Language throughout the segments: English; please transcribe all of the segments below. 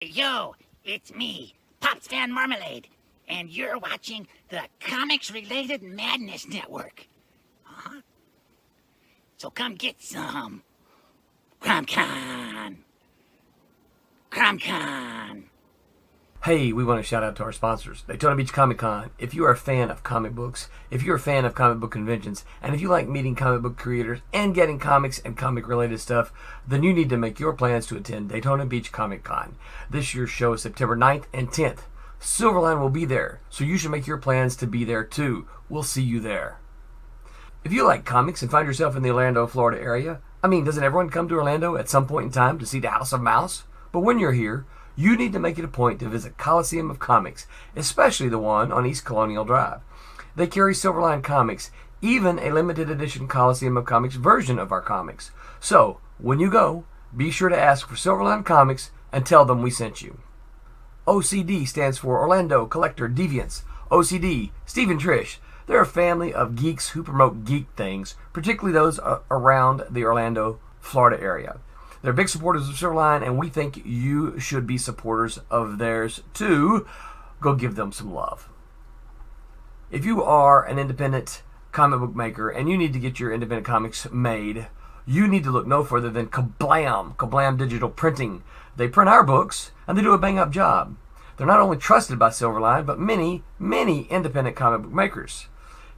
Yo, it's me, Pops Van Marmalade, and you're watching the Comics-Related Madness Network. So come get some. CromCon. CromCon. Hey, we want to shout out to our sponsors, Daytona Beach Comic Con. If you are a fan of comic books, if you're a fan of comic book conventions, and if you like meeting comic book creators and getting comics and comic-related stuff, then you need to make your plans to attend Daytona Beach Comic Con. This year's show is September 9th and 10th. Silverline will be there, so you should make your plans to be there too. We'll see you there. If you like comics and find yourself in the Orlando, Florida area, doesn't everyone come to Orlando at some point in time to see the House of Mouse? But when you're here, you need to make it a point to visit Coliseum of Comics, especially the one on East Colonial Drive. They carry Silverline comics, even a limited edition Coliseum of Comics version of our comics. So, when you go, be sure to ask for Silverline Comics and tell them we sent you. OCD stands for Orlando Collector Deviants. OCD, Steve and Trish, they're a family of geeks who promote geek things, particularly those around the Orlando, Florida area. They're big supporters of Silverline, and we think you should be supporters of theirs too. Go give them some love. If you are an independent comic book maker and you need to get your independent comics made, you need to look no further than Kablam! Kablam Digital Printing. They print our books, and they do a bang-up job. They're not only trusted by Silverline, but many, many independent comic book makers.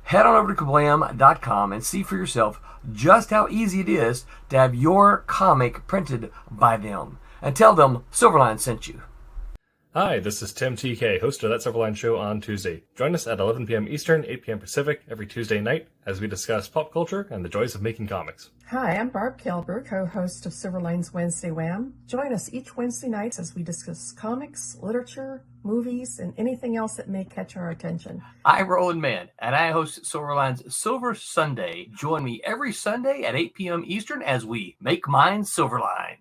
Head on over to kablam.com and see for yourself just how easy it is to have your comic printed by them. And tell them Silverline sent you. Hi, this is Tim TK, host of That Silverline Show on Tuesday. Join us at 11 p.m. Eastern, 8 p.m. Pacific every Tuesday night as we discuss pop culture and the joys of making comics. Hi, I'm Barb Kilber, co-host of Silverline's Wednesday Wham. Join us each Wednesday night as we discuss comics, literature, movies, and anything else that may catch our attention. I'm Roland Mann, and I host Silverline's Silver Sunday. Join me every Sunday at 8 p.m. Eastern as we make mine Silverline.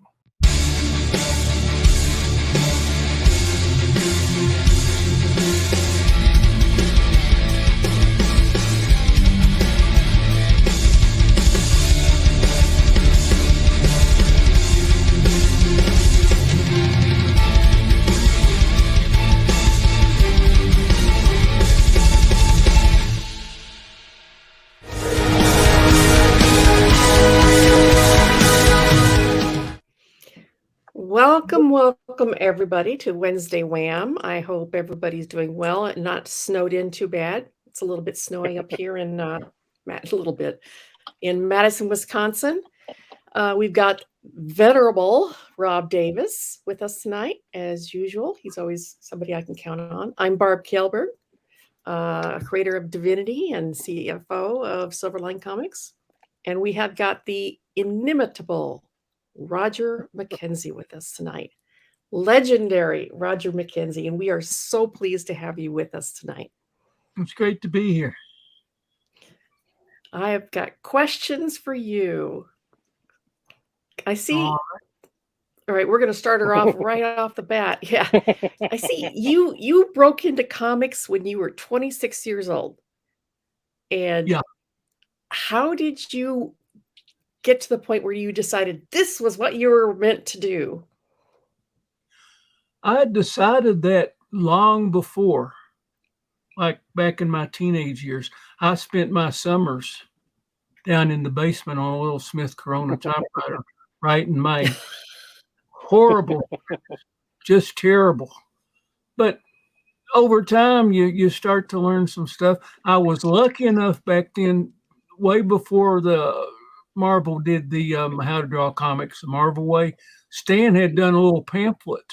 Welcome everybody to Wednesday Wham. I hope everybody's doing well and not snowed in too bad. It's a little bit snowing up here in Madison, Wisconsin. We've got venerable Rob Davis with us tonight, as usual. He's always somebody I can count on. I'm Barb Kelberg, creator of Divinity and CFO of Silverline Comics. And we have got the inimitable Roger McKenzie with us tonight. Legendary Roger McKenzie, and we are so pleased to have you with us tonight. It's great to be here. I have got questions for you. I see. All right, we're going to start her off right off the bat. Yeah. I see you broke into comics when you were 26 years old. And yeah. How did you get to the point where you decided this was what you were meant to do? I decided that long before, like back in my teenage years. I spent my summers down in the basement on a little Smith Corona typewriter writing my horrible, just terrible. But over time, you start to learn some stuff. I was lucky enough back then, way before the Marvel did the How to Draw Comics the Marvel way. Stan had done a little pamphlet.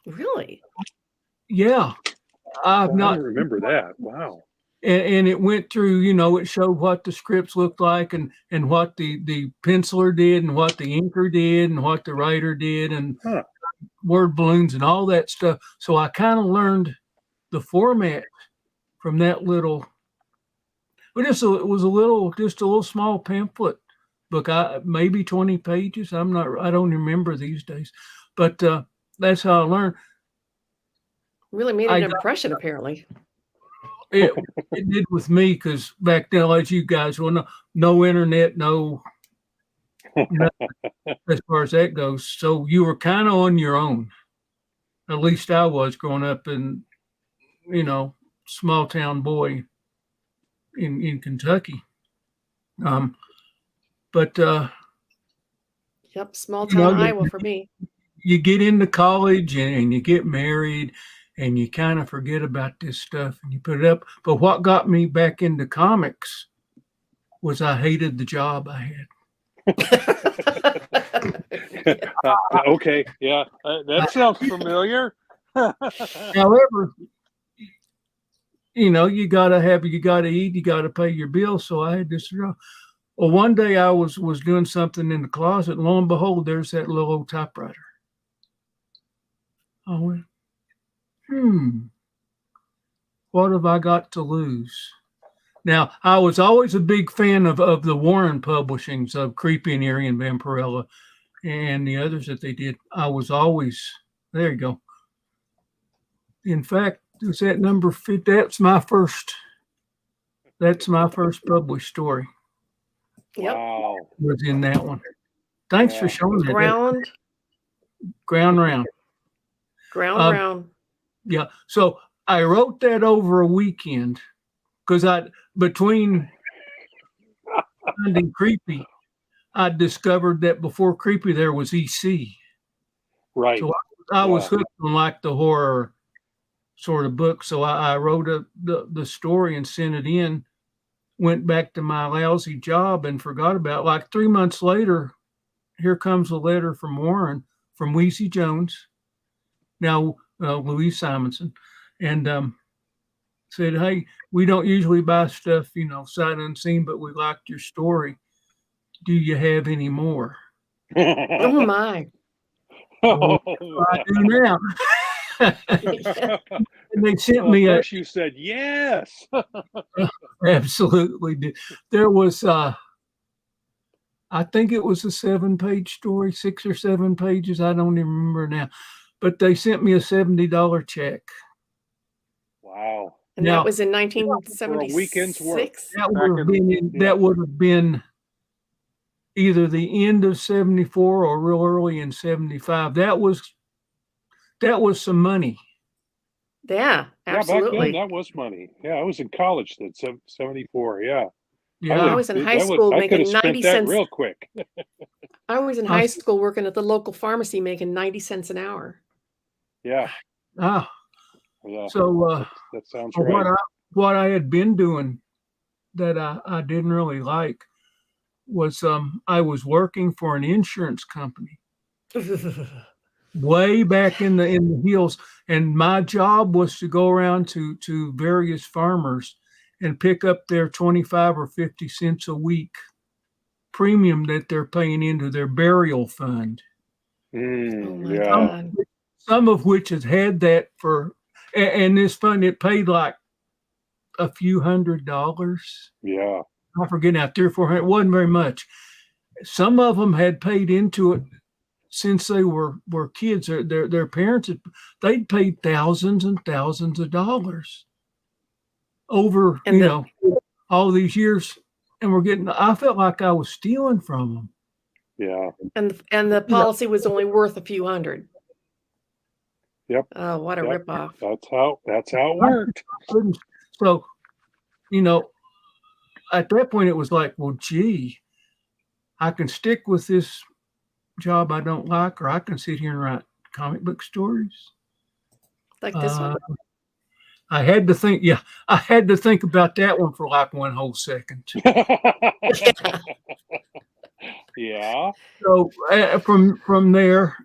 Really? Yeah. I remember that. Wow. And it went through, it showed what the scripts looked like and what the penciler did and what the inker did and what the writer did and word balloons and all that stuff. So I kind of learned the format from that little. But it was a little small pamphlet book. Maybe 20 pages. I don't remember these days, but that's how I learned. Really made an impression, apparently. It did with me, because back then, as you guys well, no internet, no as far as that goes. So you were kind of on your own. At least I was growing up in, small town boy in Kentucky. But Yep, small town Iowa for me. you get into college and you get married and you kind of forget about this stuff and you put it up. But what got me back into comics was I hated the job I had. Okay, yeah, that sounds familiar. However, you gotta eat, you gotta pay your bills. So I had this job. Well, one day I was doing something in the closet, and lo and behold, there's that little old typewriter. I went, what have I got to lose? Now, I was always a big fan of the Warren publishings of Creepy and Eerie and Vampirella and the others that they did. I was always, there you go. In fact, was that number 50? That's my first published story. Yep. Wow. Was in that one. Thanks for showing that. Ground round. Round. Yeah. So I wrote that over a weekend because between finding Creepy, I discovered that before Creepy there was EC. Right. So I was hooked on like the horror sort of book. So I wrote the story and sent it in. Went back to my lousy job and forgot about it. Like 3 months later, here comes a letter from Warren, from Weezy Jones, now Louise Simonson, and said, hey, we don't usually buy stuff, sight unseen, but we liked your story. Do you have any more? Oh, my. Well, I do now. And they sent me of course you said yes. Absolutely did. There was I think it was a 7-page story, 6 or 7 pages. I don't even remember now. But they sent me a $70 check. Wow. And that was in 1976. For a weekend's work. That would have been either the end of 74 or real early in 75. That was some money. Yeah, absolutely. Yeah, back then that was money. Yeah, I was in college then, 74. Yeah. I was in high school making 90 cents. Real quick. I was in high school working at the local pharmacy making 90 cents an hour. Yeah. Yeah. So that sounds right. What I had been doing that I didn't really like was I was working for an insurance company. Way back in the hills, and my job was to go around to various farmers and pick up their 25 or 50 cents a week premium that they're paying into their burial fund. Oh my God. Some of which has had that for, and this fund, it paid like a few $100. Yeah. I forget now, 300 or 400. It wasn't very much. Some of them had paid into it since they were kids. Their parents they'd paid thousands and thousands of dollars over all these years, and I felt like I was stealing from them. Yeah. And the policy was only worth a few hundred. Yep. Oh, what a ripoff. That's how it worked. So, at that point it was like, well, gee, I can stick with this job I don't like, or I can sit here and write comic book stories. Like this one. I had to think about that one for like one whole second. Yeah. So from there,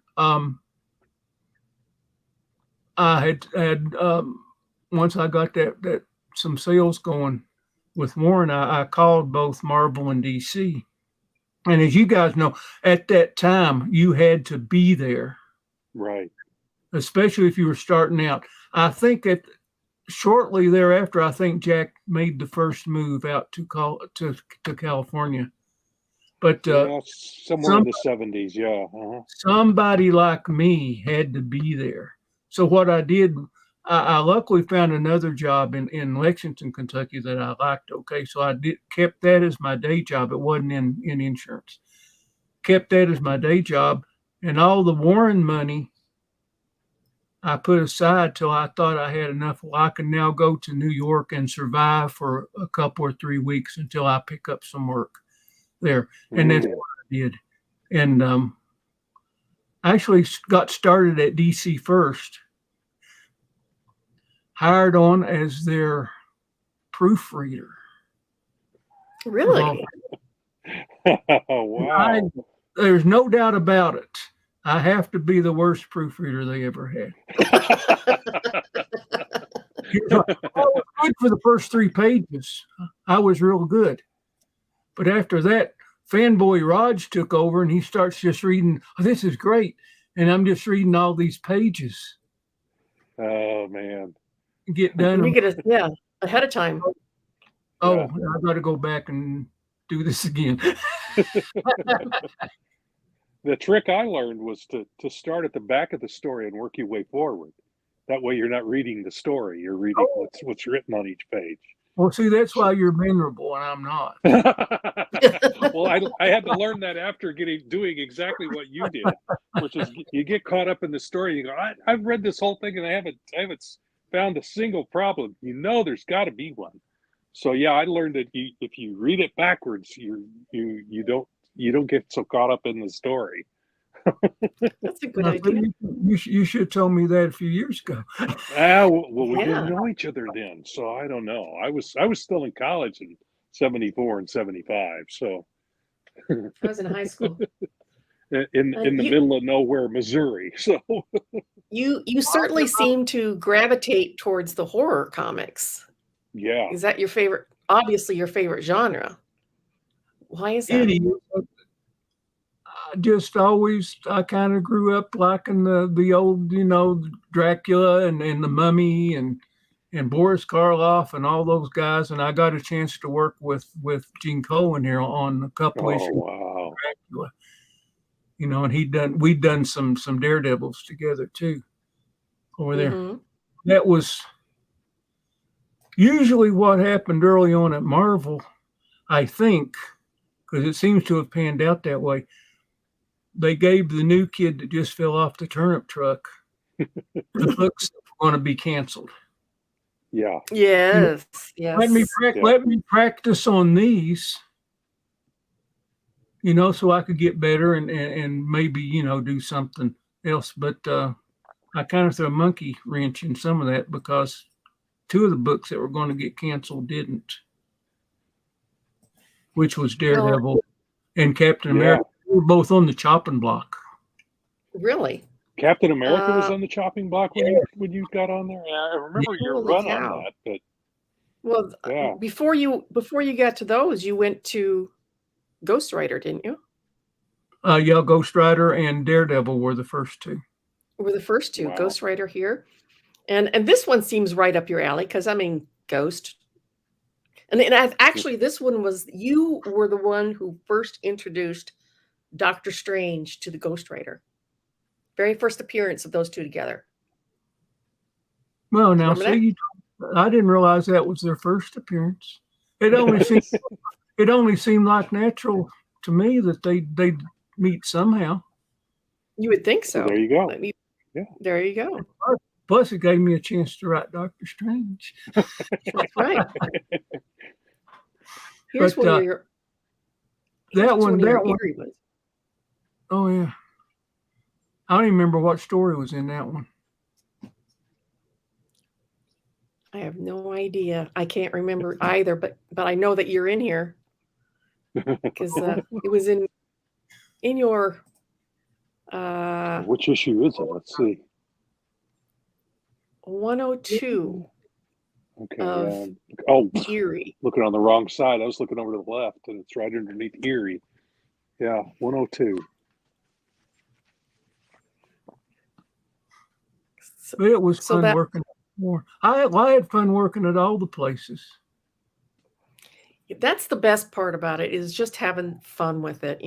I had once I got that some sales going with Warren, I called both Marvel and DC. And as you guys know, at that time, you had to be there. Right. Especially if you were starting out. I think shortly thereafter, I think Jack made the first move out to California. But somewhere in the 70s, yeah. Uh-huh. Somebody like me had to be there. So what I did, I luckily found another job in Lexington, Kentucky that I liked. Okay, so I kept that as my day job. It wasn't in insurance. kept that as my day job, and all the Warren money I put aside till I thought I had enough. Well, I can now go to New York and survive for a couple or 3 weeks until I pick up some work there. And that's what I did. And actually got started at DC first, hired on as their proofreader. Really? Oh, wow. There's no doubt about it. I have to be the worst proofreader they ever had. I was good for the first 3 pages. I was real good. But after that, fanboy Raj took over and he starts just reading, oh, this is great. And I'm just reading all these pages. Oh, man. Get done. You get ahead of time. Oh, I got to go back and do this again. The trick I learned was to start at the back of the story and work your way forward. That way you're not reading the story. You're reading what's written on each page. Well, see, that's why you're memorable and I'm not. Well, I had to learn that after doing exactly what you did, which is you get caught up in the story. You go, I've read this whole thing and I haven't found a single problem. You know, there's got to be one. So yeah, I learned that if you read it backwards, you don't get so caught up in the story. That's a good idea. You should have told me that a few years ago. Well, we didn't know each other then, so I don't know. I was still in college in 74 and 75, so I was in high school. in the middle of nowhere, Missouri. So you certainly seem to gravitate towards the horror comics. Yeah. Is that your favorite? Obviously, your favorite genre. Why is that? I kind of grew up liking the old, Dracula and the Mummy and Boris Karloff and all those guys. And I got a chance to work with Gene Colan here on a couple issues wow. of Dracula. And we'd done some Daredevils together too over there. Mm-hmm. That was usually what happened early on at Marvel, I think, because it seems to have panned out that way. They gave the new kid that just fell off the turnip truck the books that were going to be canceled. Yeah. Yes. Yes. Let me practice on these, so I could get better and maybe, do something else. But I kind of threw a monkey wrench in some of that because 2 of the books that were going to get canceled didn't, which was Daredevil and Captain America. We were both on the chopping block. Really? Captain America was on the chopping block when you got on there. I remember your run on that, but before you got to those, you went to Ghost Rider, didn't you? Ghost Rider and Daredevil were the first 2. Were the first 2. Wow. Ghost Rider here. And this one seems right up your alley because Ghost. And actually, this one you were the one who first introduced Doctor Strange to the Ghost Rider. Very first appearance of those 2 together. Well, now see, I didn't realize that was their first appearance. It only seemed like natural to me that they'd meet somehow. You would think so. Well, there you go. There you go. Plus, it gave me a chance to write Doctor Strange. That's right. Here's one of your. That one. Was. Oh yeah. I don't even remember what story was in that one. I have no idea. I can't remember either, but I know that you're in here because it was in your. Which issue is it? Let's see. 102. Okay. Erie. Looking on the wrong side. I was looking over to the left, and it's right underneath Erie. Yeah, 102. But it was fun working more. I had fun working at all the places. That's the best part about it is just having fun with it.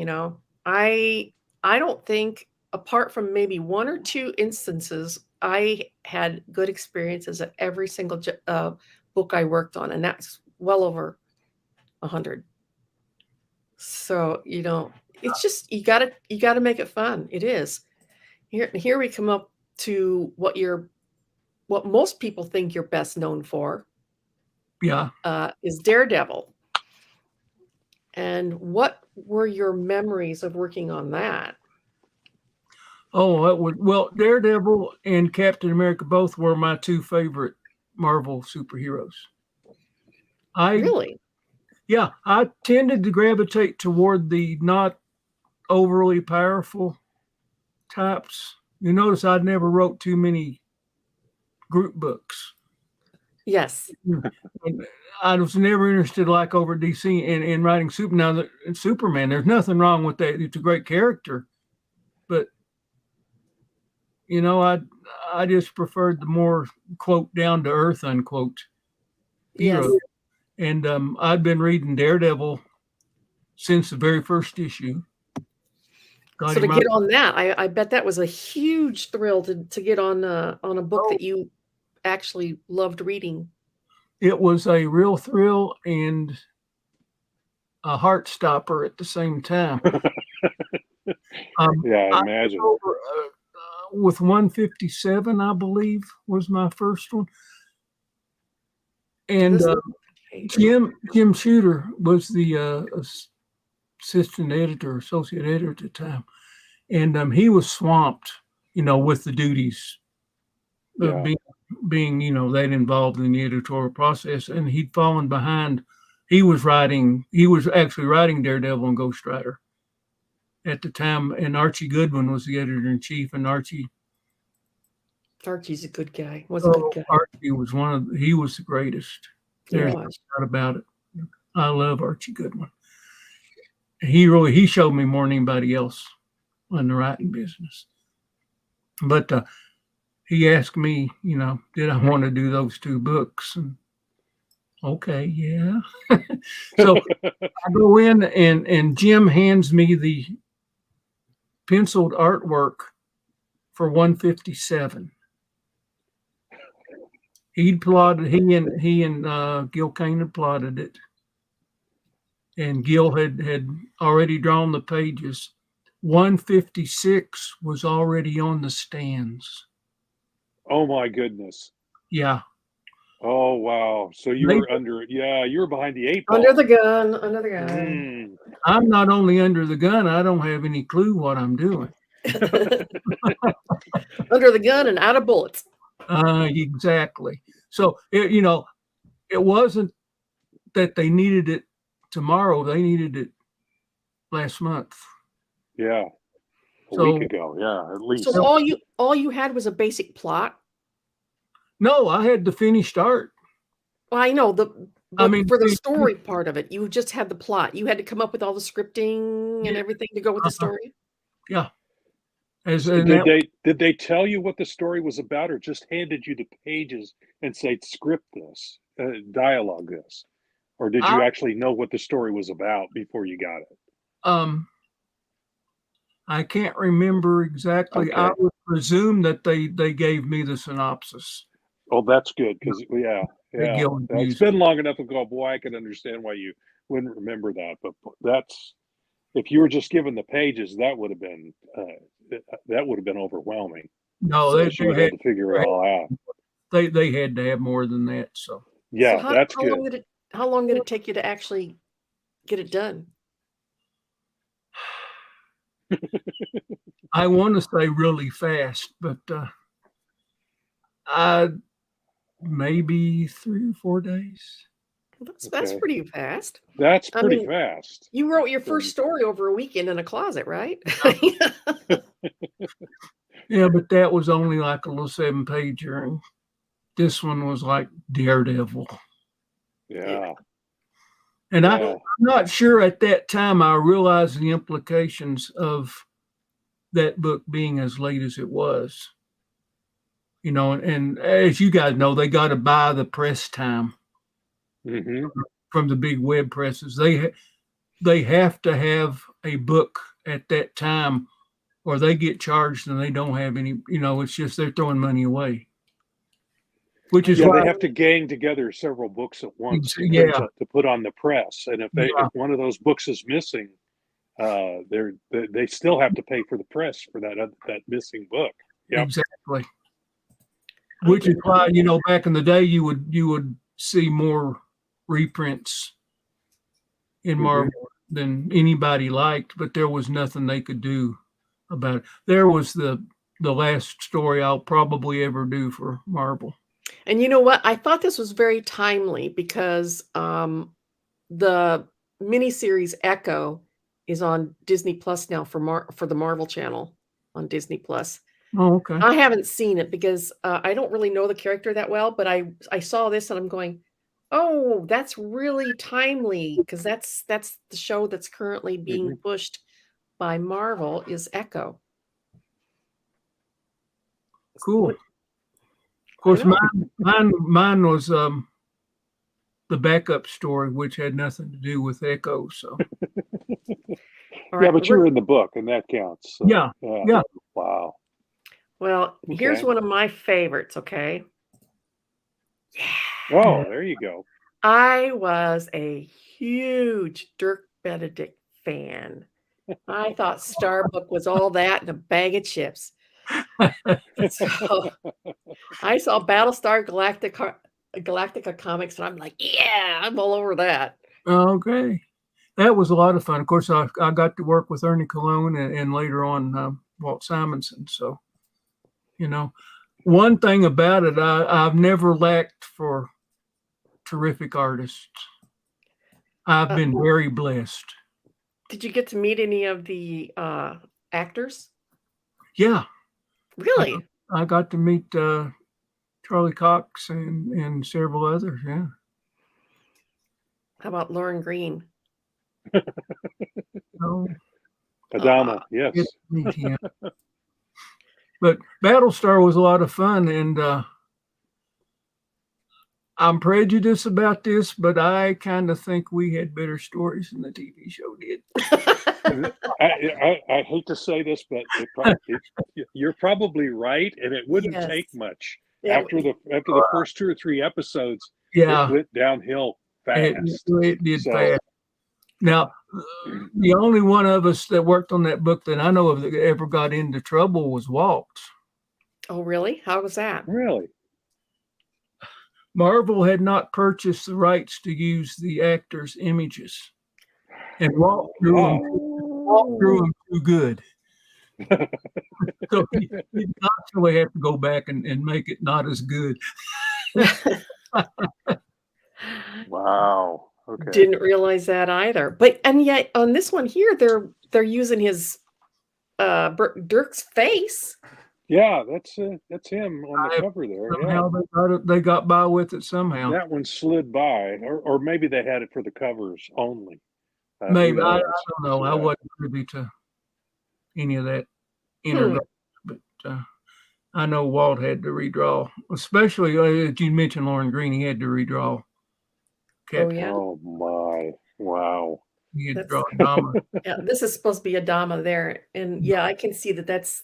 I don't think, apart from maybe 1 or 2 instances, I had good experiences at every single book I worked on, and that's well over 100. So, it's just you gotta make it fun. It is. Here we come up to what most people think you're best known for, Yeah. is Daredevil. And what were your memories of working on that? Oh, Daredevil and Captain America both were my two favorite Marvel superheroes. Really? Yeah, I tended to gravitate toward the not overly powerful types. You notice I never wrote too many group books. Yes. And I was never interested, like over DC, in writing Superman. There's nothing wrong with that. It's a great character, but I just preferred the more quote down to earth unquote Yes. hero. And I'd been reading Daredevil since the very first issue. So to get on that, I bet that was a huge thrill to get on a book that you actually loved reading. It was a real thrill and a heart stopper at the same time. Yeah, I imagine. With 157, I believe, was my first one. And Jim Shooter was the assistant editor, associate editor at the time. And he was swamped, with the duties of being that involved in the editorial process. And he'd fallen behind. He was actually writing Daredevil and Ghost Rider at the time. And Archie Goodwin was the editor-in-chief. And Archie's a good guy. Was a good guy. Archie was he was the greatest. There's no doubt about it. I love Archie Goodwin. He showed me more than anybody else in the writing business. But he asked me, did I want to do those two books? And okay, yeah. So I go in and Jim hands me the penciled artwork for 157. He and Gil Kane had plotted it. And Gil had already drawn the pages. 156 was already on the stands. Oh my goodness. Yeah. Oh wow. So you were you were behind the 8 ball. Under the gun. I'm not only under the gun, I don't have any clue what I'm doing. Under the gun and out of bullets. Exactly. So it wasn't that they needed it tomorrow, they needed it last month. Yeah. A week ago, at least. So all you had was a basic plot? No, I had the finished art. Well, I know for the story part of it, you just had the plot. You had to come up with all the scripting and everything to go with the story. Yeah. Did they tell you what the story was about, or just handed you the pages and say, script this, dialogue this? Or did you actually know what the story was about before you got it? I can't remember exactly. Okay. I would presume that they gave me the synopsis. Oh, that's good, because it's been long enough ago. Boy, I can understand why you wouldn't remember that. But that's, if you were just given the pages, that would have been overwhelming. No, they had to figure it all out. They had to have more than that. So that's good. How long did it take you to actually get it done? I want to say really fast, but maybe 3 or 4 days. That's pretty fast. That's pretty fast. You wrote your first story over a weekend in a closet, right? Yeah, but that was only like a little 7-pager, and this one was like Daredevil. Yeah. And I'm not sure at that time I realized the implications of that book being as late as it was. And as you guys know, they got to buy the press time from the big web presses. They have to have a book at that time, or they get charged and they don't have any. It's just they're throwing money away. Which is why they have to gang together several books at once to put on the press. And if one of those books is missing, they still have to pay for the press for that missing book. Yep. Exactly. Which is why, back in the day, you would see more reprints in Marvel than anybody liked, but there was nothing they could do about it. There was the last story I'll probably ever do for Marvel. And you know what? I thought this was very timely because the miniseries Echo is on Disney Plus now for the Marvel Channel on Disney Plus. Oh, okay. I haven't seen it because I don't really know the character that well, but I saw this and I'm going, oh, that's really timely because that's the show that's currently being pushed by Marvel is Echo. Cool. Of course, mine was the backup story, which had nothing to do with Echo. So, yeah, but you were in the book, and that counts. So, yeah. Wow. Well, here's one of my favorites. Okay. Yeah. Oh, there you go. I was a huge Dirk Benedict fan. I thought Starbuck was all that and a bag of chips. So I saw Battlestar Galactica comics, and I'm like, yeah, I'm all over that. Okay. That was a lot of fun. Of course, I got to work with Ernie Colon and later on Walt Simonson. So, one thing about it, I've never lacked for terrific artists. I've been very blessed. Did you get to meet any of the actors? Yeah. Really? I got to meet Charlie Cox and several others. Yeah. How about Lauren Green? Oh, Adama, yes. Yeah. But Battlestar was a lot of fun, and I'm prejudiced about this, but I kind of think we had better stories than the TV show did. I hate to say this, but you're probably right, and it wouldn't take much. After the first 2 or 3 episodes, it went downhill fast. It did fast. Now, the only one of us that worked on that book that I know of that ever got into trouble was Walt. Oh, really? How was that? Really? Marvel had not purchased the rights to use the actors' images, and Walt drew them too good. So he actually have to go back and make it not as good. Wow. Okay. Didn't realize that either. And yet on this one here, they're using his Dirk's face. Yeah, that's him on the cover there. Somehow they got by with it somehow. That one slid by, or maybe they had it for the covers only. Maybe I don't know. I wasn't privy to any of that internet, but I know Walt had to redraw, especially as you mentioned Lauren Green. He had to redraw. Oh my! Wow. He had to draw Adama. Yeah, this is supposed to be Adama there, and I can see that that's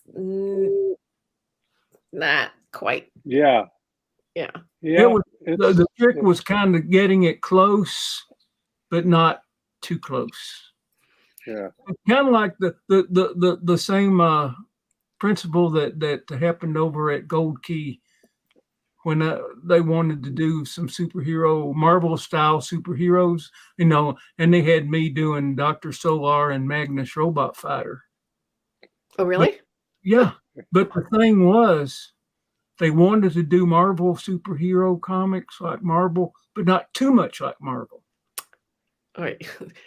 not quite. Yeah. Yeah. Yeah. The trick was kind of getting it close, but not too close. Yeah. Kind of like the same principle that happened over at Gold Key when they wanted to do some Marvel style superheroes, and they had me doing Dr. Solar and Magnus Robot Fighter. Oh, really? But the thing was, they wanted to do Marvel superhero comics like Marvel, but not too much like Marvel. All right.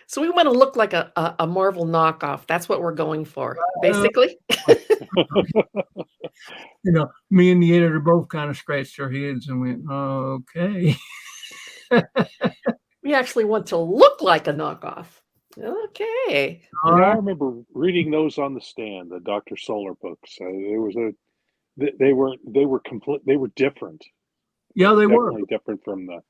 So we want to look like a Marvel knockoff. That's what we're going for, basically. Me and the editor both kind of scratched our heads and went, okay. We actually want to look like a knockoff. Okay. I remember reading those on the stand, the Dr. Solar books. They were different. Yeah, they were definitely different from the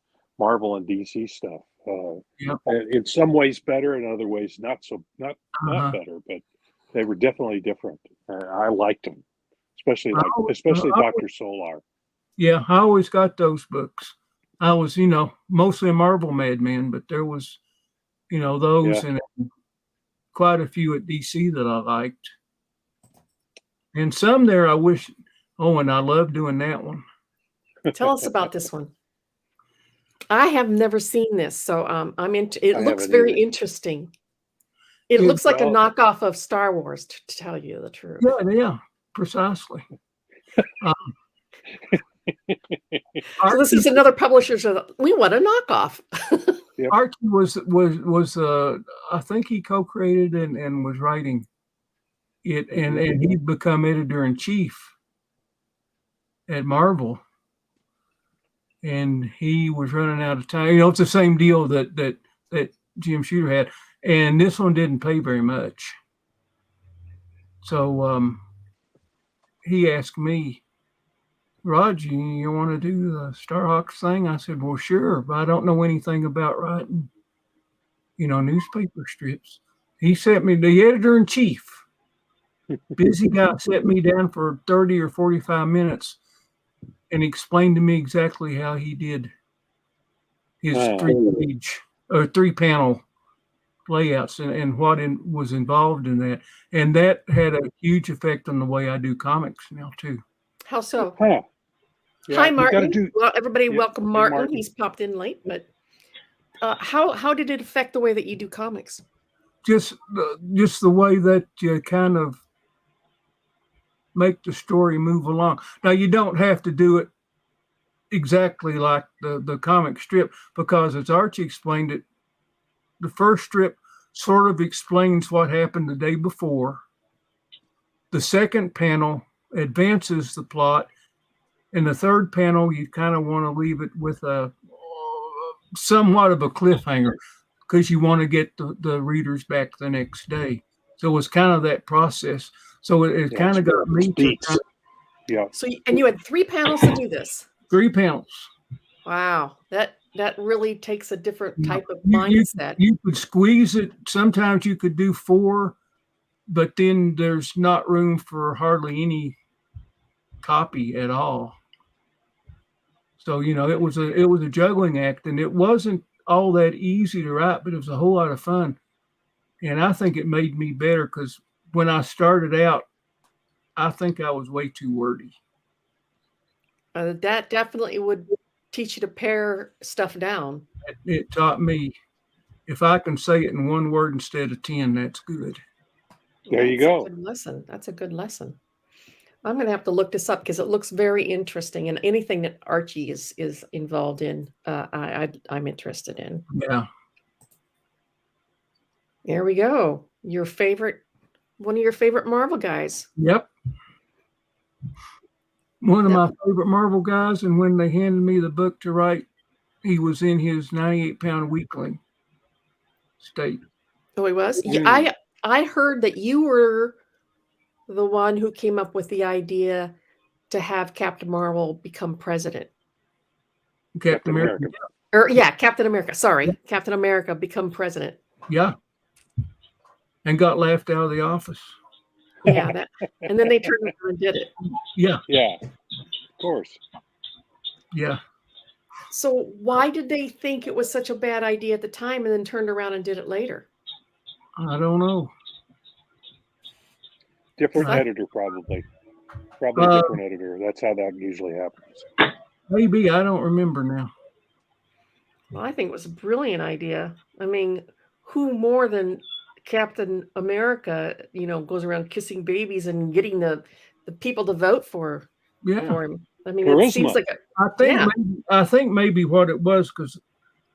Marvel and DC stuff. In some ways better, in other ways not better, but they were definitely different. I liked them, especially Dr. Solar. Yeah, I always got those books. I was, mostly a Marvel madman, but there was, those, and of quite a few at DC that I liked. And some there I wish, and I love doing that one. Tell us about this one. I have never seen this, so I'm into. It I looks haven't very either. interesting. It looks like a Well- knockoff of Star Wars, to tell you the truth. Yeah, precisely. So this is another publisher's. We want a knockoff. Archie was I think he co-created and was writing it, and he'd become editor-in-chief at Marvel, and he was running out of time. You know, it's the same deal that Jim Shooter had, and this one didn't pay very much. So he asked me, Roger, you want to do the Starhawks thing? I said, well, sure, but I don't know anything about writing, newspaper strips. He sent me, the editor-in-chief, busy guy, set me down for 30 or 45 minutes and explained to me exactly how he did his three-panel layouts and what was involved in that. And that had a huge effect on the way I do comics now, too. How so? Huh. Yeah, Hi, you gotta Martin. Well, everybody, welcome Hey, Martin. Martin. He's popped in late, but how did it affect the way that you do comics? Just the way that you kind of make the story move along. Now, you don't have to do it exactly like the comic strip, because as Archie explained it, the first strip sort of explains what happened the day before. The second panel advances the plot. And the third panel, you kind of want to leave it with a somewhat of a cliffhanger, because you want to get the readers back the next day. So it was kind of that process. So it kind of got me to So you had 3 panels to do this. 3 panels. Wow, that really takes a different type of mindset. You could squeeze it. Sometimes you could do 4, but then there's not room for hardly any copy at all. So it was a juggling act, and it wasn't all that easy to write, but it was a whole lot of fun. And I think it made me better, because when I started out, I think I was way too wordy. That definitely would teach you to pare stuff down. It taught me, if I can say it in 1 word instead of 10, that's good. There you go. That's a good lesson. That's a good lesson. I'm going to have to look this up, because it looks very interesting, and anything that Archie is involved in, I'm interested in. Yeah. There we go. One of your favorite Marvel guys. Yep. One of my favorite Marvel guys, and when they handed me the book to write, he was in his 98-pound weakling state. Oh, he was? Yeah, I heard that you were the one who came up with the idea to have Captain Marvel become president. Captain America. Captain America. Sorry. Captain America become president. Yeah. And got laughed out of the office. Yeah. And then they turned around and did it. Yeah. Yeah. Of course. Yeah. So why did they think it was such a bad idea at the time and then turned around and did it later? I don't know. Different editor, probably. Probably different editor. That's how that usually happens. Maybe. I don't remember now. Well, I think it was a brilliant idea. I mean, who more than Captain America, goes around kissing babies and getting the people to vote for him? I mean, Charisma. It seems like I think maybe what it was, because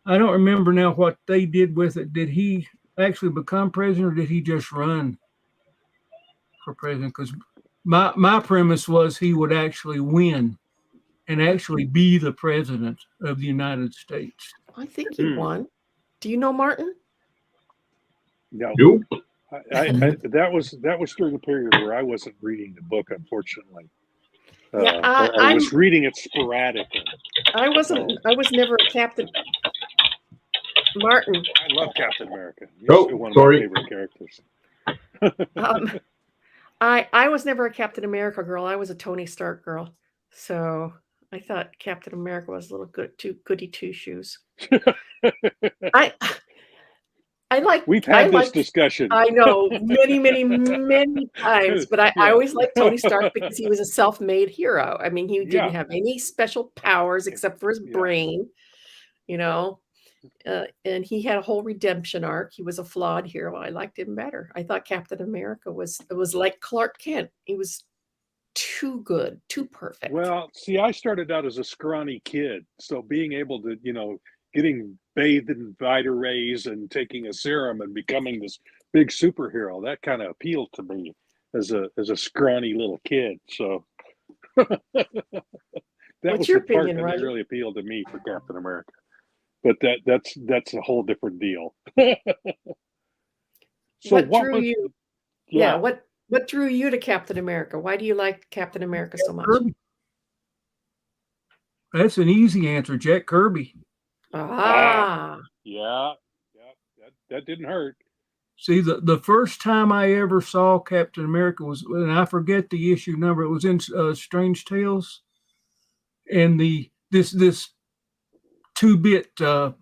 I don't remember now what they did with it. Did he actually become president, or did he just run for president? Because my premise was he would actually win and actually be the president of the United States. I think he won. Do you know Martin? No. Nope. That was during the period where I wasn't reading the book, unfortunately. I was reading it sporadically. I was never a Captain. Martin. I love Captain America. He's one of sorry. my favorite characters. I was never a Captain America girl. I was a Tony Stark girl. So I thought Captain America was a little goody two shoes. We've had this discussion. I know many times, but I Yeah. always liked Tony Stark because he was a self-made hero. I mean, he Yeah. didn't have any special powers except for his Yeah. brain, you know. And he had a whole redemption arc. He was a flawed hero. I liked him better. I thought Captain America was like Clark Kent. He was too good, too perfect. Well, see, I started out as a scrawny kid, so being able to, getting bathed in Vita rays and taking a serum and becoming this big superhero, that kind of appealed to me as a scrawny little kid. So that What's was your the part opinion, that Roger? really appealed to me for Captain America. But that's a whole different deal. So What drew you? Yeah. What drew you to Captain America? Why do you like Captain America so much? Kirby. That's an easy answer, Jack Kirby. Ah, Yeah. That didn't hurt. See, the first time I ever saw Captain America was, and I forget the issue number. It was in Strange Tales, and this 2-bit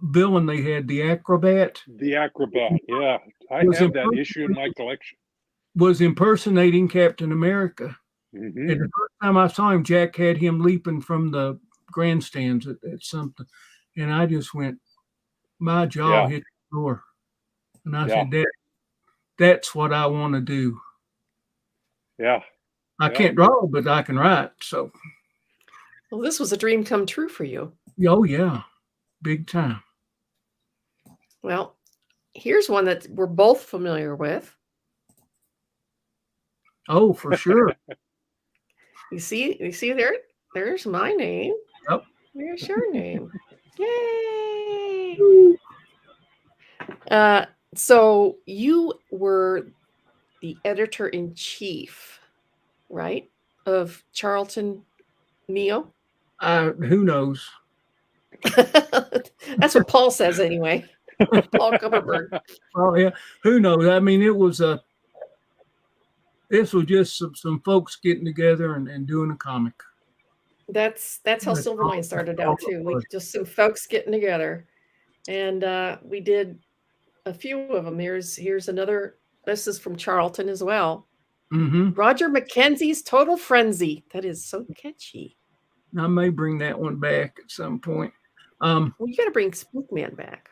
villain they had, the Acrobat. The Acrobat, yeah. I Was have that issue in my collection. Was impersonating Captain America. Mhm. And the first time I saw him, Jack had him leaping from the grandstands at something. And I just went, my jaw hit the floor. And I said, that's what I want to do. Yeah. I can't draw, but I can write. So, well, this was a dream come true for you. oh, yeah. Big time. Well, here's one that we're both familiar with. Oh, for sure. You see there's my name. Yep. There's your name. Yay! So you were the editor-in-chief, right, of Charlton Neo? Who knows? That's what Paul says anyway. Paul Kupperberg. Oh, yeah. Who knows? I mean, this was just some folks getting together and doing a comic. That's how Silverline started out too. We just some folks getting together, and we did a few of them. Here's another. This is from Charlton as well. Mm-hmm. Roger McKenzie's Total Frenzy. That is so catchy. I may bring that one back at some point. Well, you got to bring Spookman back.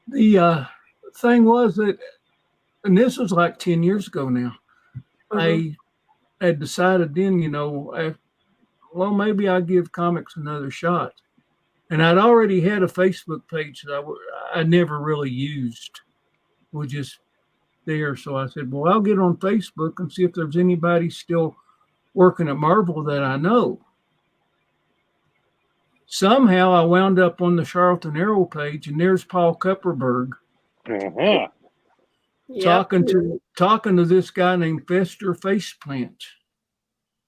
The thing was that, and this was like 10 years ago now, I had decided then, well, maybe I'll give comics another shot. And I'd already had a Facebook page that I never really used. It was just there. So I said, well, I'll get on Facebook and see if there's anybody still working at Marvel that I know. Somehow I wound up on the Charlton Arrow page, and there's Paul Kupperberg talking to this guy named Fester Faceplant.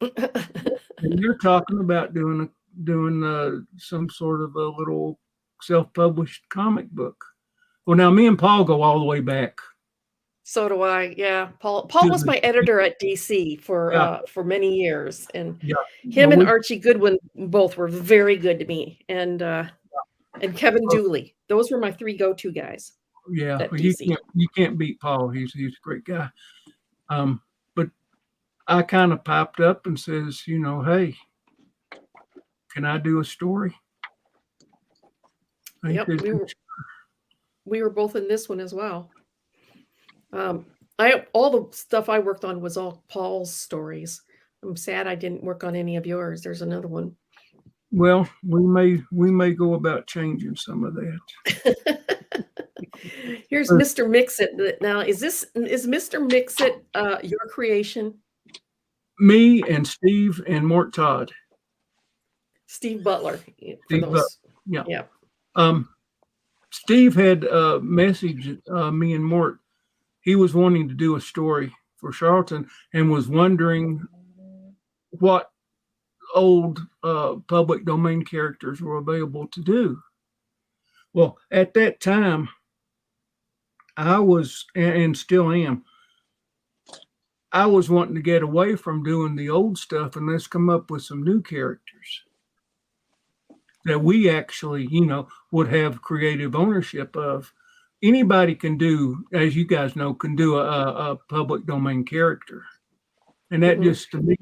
And they're talking about doing some sort of a little self-published comic book. Well, now me and Paul go all the way back. So do I. Yeah, Paul was my editor at DC for many years, and him and Archie Goodwin both were very good to me, and Kevin Dooley. Those were my three go-to guys. Yeah, well, you can't beat Paul. He's a great guy. But I kind of popped up and says, hey, can I do a story? Yep, we were both in this one as well. All the stuff I worked on was all Paul's stories. I'm sad I didn't work on any of yours. There's another one. Well, we may go about changing some of that. Here's Mr. Mix-It. Now, is Mr. Mix-It your creation? Me and Steve and Mort Todd. Steve Butler. Yeah. Steve had messaged me and Mort. He was wanting to do a story for Charlton and was wondering what old public domain characters were available to do. Well, at that time, I was, and still am, I was wanting to get away from doing the old stuff and let's come up with some new characters. that we actually, would have creative ownership of. Anybody can do, as you guys know, can do a public domain character. And that just to me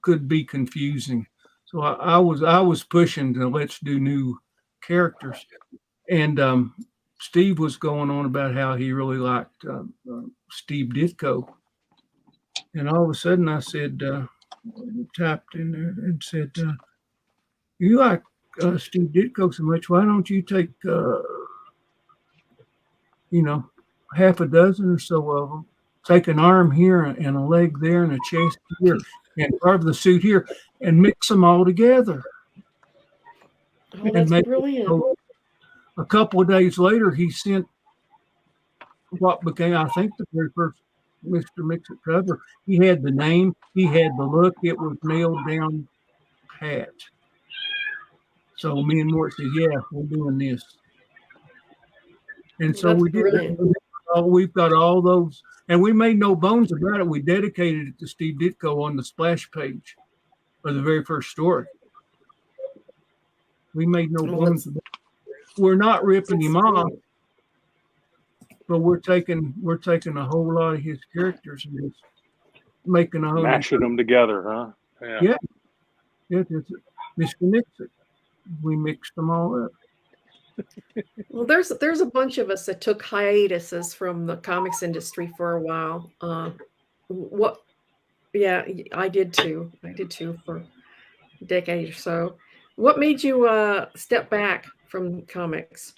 could be confusing. So I was pushing to let's do new characters. And Steve was going on about how he really liked Steve Ditko. And all of a sudden I said, tapped in there and said, you like Steve Ditko so much, why don't you take, half a dozen or so of them, take an arm here and a leg there and a chest here and part of the suit here and mix them all together. Oh, that's brilliant. A couple of days later, he sent what became, I think, the very first Mr. Mix-It cover. He had the name, he had the look, it was nailed down pat. So me and Mort said, yeah, we're doing this. And so That's we did. brilliant. We've got all those, and we made no bones about it. We dedicated it to Steve Ditko on the splash page of the very first story. We made no bones about it. We're not ripping him off, but we're taking a whole lot of his characters and just making a whole mashing them together, huh? Yeah. Mr. Mix-It. We mixed them all up. Well, there's a bunch of us that took hiatuses from the comics industry for a while. Yeah, I did too. For a decade or so. What made you step back from comics?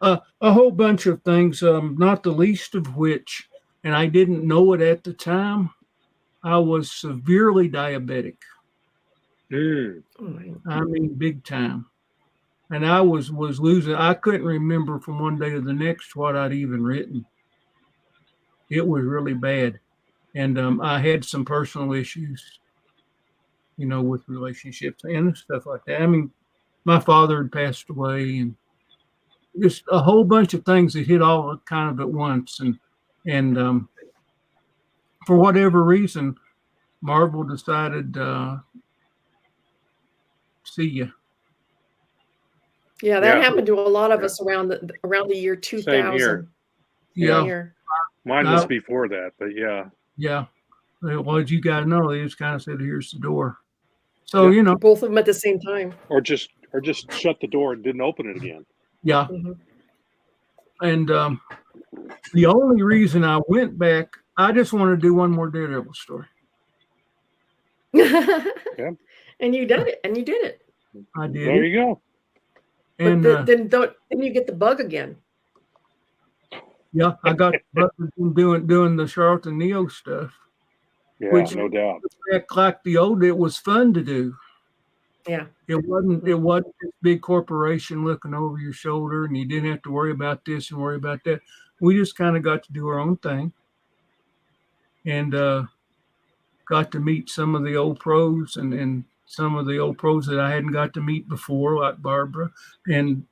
A whole bunch of things, not the least of which, and I didn't know it at the time, I was severely diabetic. I mean, big time. And I was losing. I couldn't remember from one day to the next what I'd even written. It was really bad. And I had some personal issues, with relationships and stuff like that. I mean, my father had passed away and just a whole bunch of things that hit all kind of at once. And for whatever reason, Marvel decided, see ya. Yeah, that happened to a lot of us around the year 2000. Same here. Yeah. Mine was before that, but yeah. Yeah. Well, as you guys know, they just kind of said, here's the door. So, both of them at the same time. Or just shut the door and didn't open it again. Yeah. And the only reason I went back, I just wanted to do one more Daredevil story. Yeah. And you did it. I did. There you go. And then you get the bug again. Yeah, I got doing the Charlton Neo stuff. Yeah, which, no doubt. Like the old, it was fun to do. Yeah. It wasn't this big corporation looking over your shoulder and you didn't have to worry about this and worry about that. We just kind of got to do our own thing. And got to meet some of the old pros and some of the old pros that I hadn't got to meet before, like Barbara. And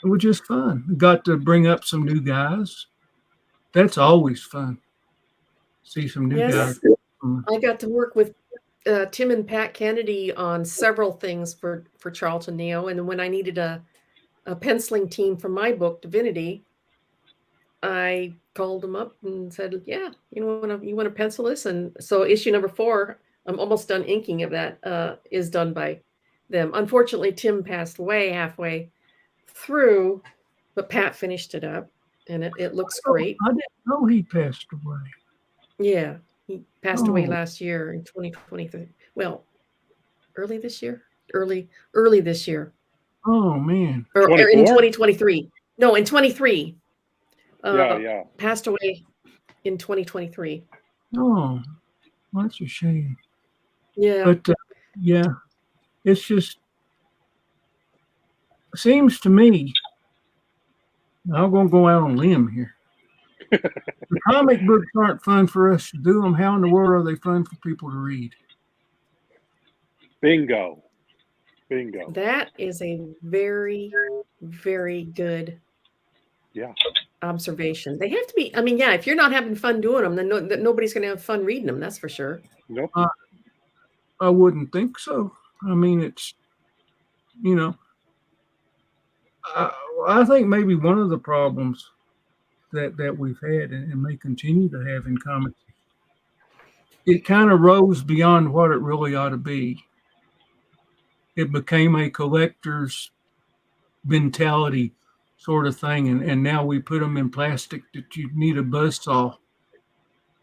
it was just fun. Got to bring up some new guys. That's always fun. See some new guys. I got to work with Tim and Pat Kennedy on several things for Charlton Neo. And when I needed a penciling team for my book, Divinity, I called them up and said, yeah, you want to pencil this? And so issue number 4, I'm almost done inking of that, is done by them. Unfortunately, Tim passed away halfway through, but Pat finished it up and it looks great. I didn't know he passed away. Yeah. He passed away last year in 2023. Well, early this year. Oh man. Or in 2023. No, in 23. Yeah. Passed away in 2023. Oh, well, that's a shame. Yeah. But it's just seems to me. I'm going to go out on a limb here. The comic books aren't fun for us to do them. How in the world are they fun for people to read? Bingo. That is a very, very good observation. They have to be. I mean, if you're not having fun doing them, then nobody's going to have fun reading them. That's for sure. Nope. I wouldn't think so. I mean, you know, I think maybe one of the problems that we've had and may continue to have in comics, it kind of rose beyond what it really ought to be. It became a collector's mentality sort of thing, and now we put them in plastic that you need a buzzsaw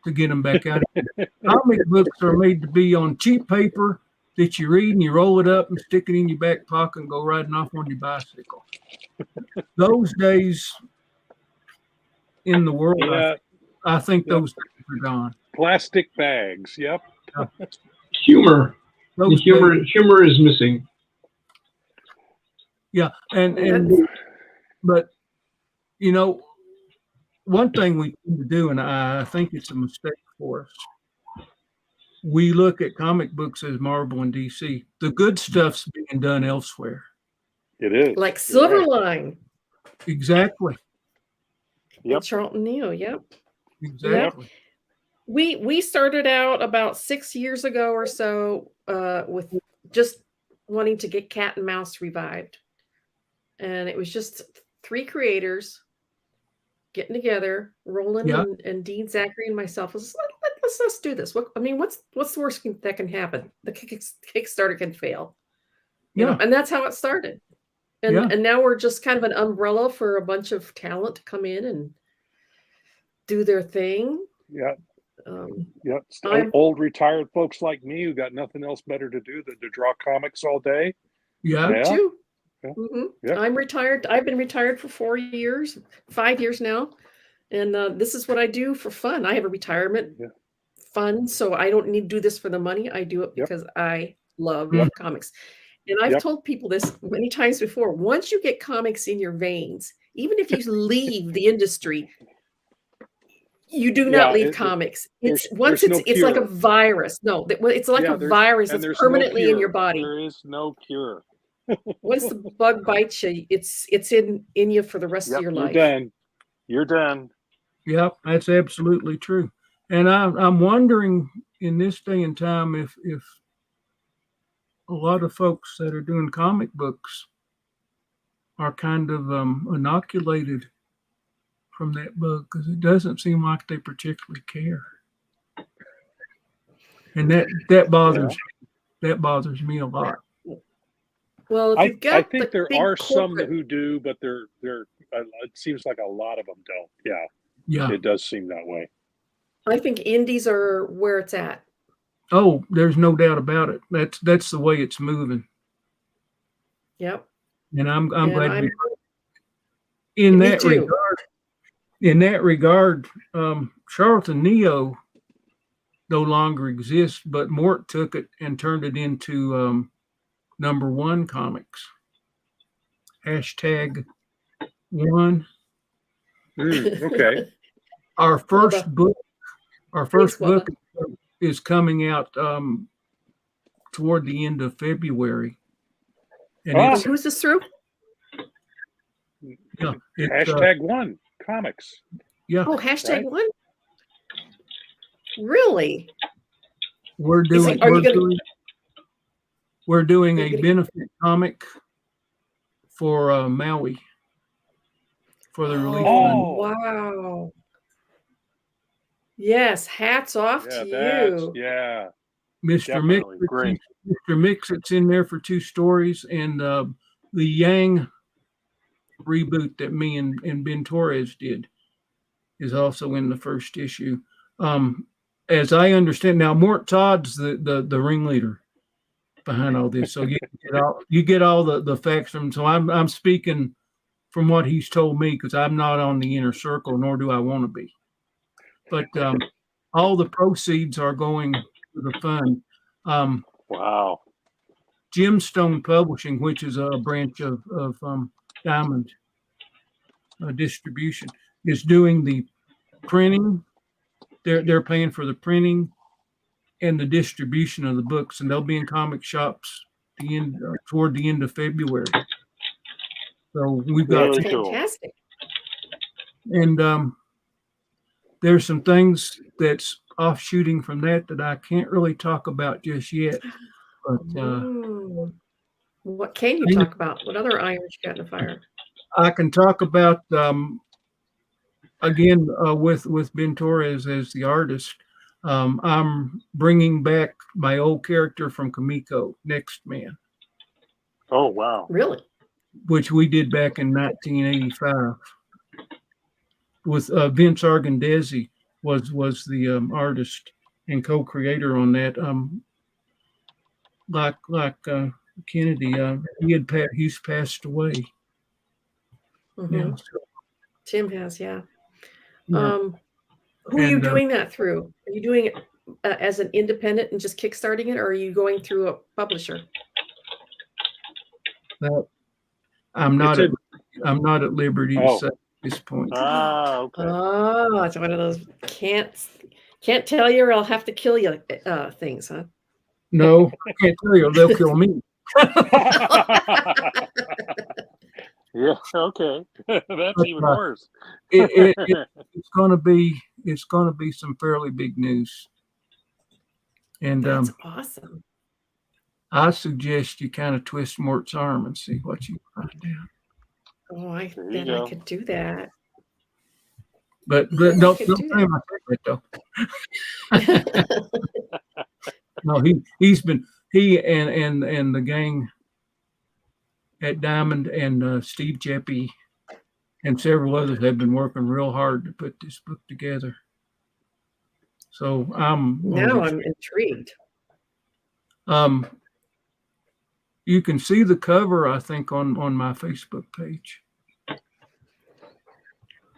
to get them back out. Comic books are made to be on cheap paper that you read and you roll it up and stick it in your back pocket and go riding off on your bicycle. Those days in the world, Yeah. I think Yep. those days are gone. Plastic bags. Yep. Humor. The Those humor is missing. Yeah, but you know, one thing we need to do, and I think it's a mistake for us, we look at comic books as Marvel and DC. The good stuff's being done elsewhere. It is. Like You're right. Silverline. Exactly. Yep. And Charlton Neo. Yep. Exactly. We started out about 6 years ago or so with just wanting to get Cat and Mouse revived. And it was just 3 creators getting together, Roland and Dean Zachary and myself. Was let's do this. What's the worst that can happen? The Kickstarter can fail. You know, and that's how it started. And now we're just kind of an umbrella for a bunch of talent to come in and do their thing. Yeah. Old retired folks like me who got nothing else better to do than to draw comics all day. Yeah. Too. Yeah. Mm-hmm. Yeah. I'm retired. I've been retired for 5 years now. And this is what I do for fun. I have a retirement fund, so I don't need to do this for the money. I do it because I love comics. And I've told people this many times before. Once you get comics in your veins, even if you leave the industry, you do not leave comics. It's like a virus. No, it's like a virus that's permanently in your body. There is no cure. Once the bug bites you, it's in you for the rest of your life. You're done. Yep, that's absolutely true. And I'm wondering in this day and time if a lot of folks that are doing comic books are kind of inoculated from that bug, because it doesn't seem like they particularly care. And that bothers me a lot. Well, I think there are some who do, but they're it seems like a lot of them don't. Yeah, it does seem that way. I think indies are where it's at. Oh, there's no doubt about it. That's the way it's moving. Yep. And I'm glad to be in that regard. In that regard, Charlton Neo no longer exists, but Mort took it and turned it into #1 comics. #1. Okay. Our first book is coming out toward the end of February. And who's this through? Yeah, #1 comics. Yeah. Oh, #1. Really? We're doing a benefit comic for Maui for the relief fund. Wow. Yes, hats off to you. Yeah. Mr. Mixit's in there for 2 stories, and the Yang reboot that me and Ben Torres did is also in the first issue. As I understand now, Mort Todd's the ringleader behind all this, so you get all the facts from. So I'm speaking from what he's told me, because I'm not on the inner circle, nor do I want to be. But all the proceeds are going to the fund. Wow. Gemstone Publishing, which is a branch of Diamond Distribution, is doing the printing. They're paying for the printing and the distribution of the books, and they'll be in comic shops toward the end of February. So we've got fantastic. And there's some things that's offshooting from that I can't really talk about just yet. But What can you talk about? What other irons you got in the fire? I can talk about again with Ben Torres as the artist. I'm bringing back my old character from Kamiko, Next Man, Oh wow. Really? which we did back in 1985 with Vince Argandesi was the artist and co-creator on that. Like Kennedy, he's passed away. Mm-hmm. Yeah, so, Tim has, yeah. yeah. Who are you And, doing that through? Are you doing it as an independent and just kickstarting it, or are you going through a publisher? I'm not It's at liberty to say at this point. Okay. Oh, it's one of those can't tell you or I'll have to kill you things, huh? No, I can't tell you. They'll kill me. Yeah. Okay. That's even worse. It's going to be some fairly big news, and That's awesome. I suggest you kind of twist Mort's arm and see what you find out. Oh, I There you bet go. I could do that. But Yeah, don't could say do my secret though. No, he and the gang at Diamond and Steve Jeppy and several others have been working real hard to put this book together. So Now I'm intrigued. You can see the cover, I think, on my Facebook page.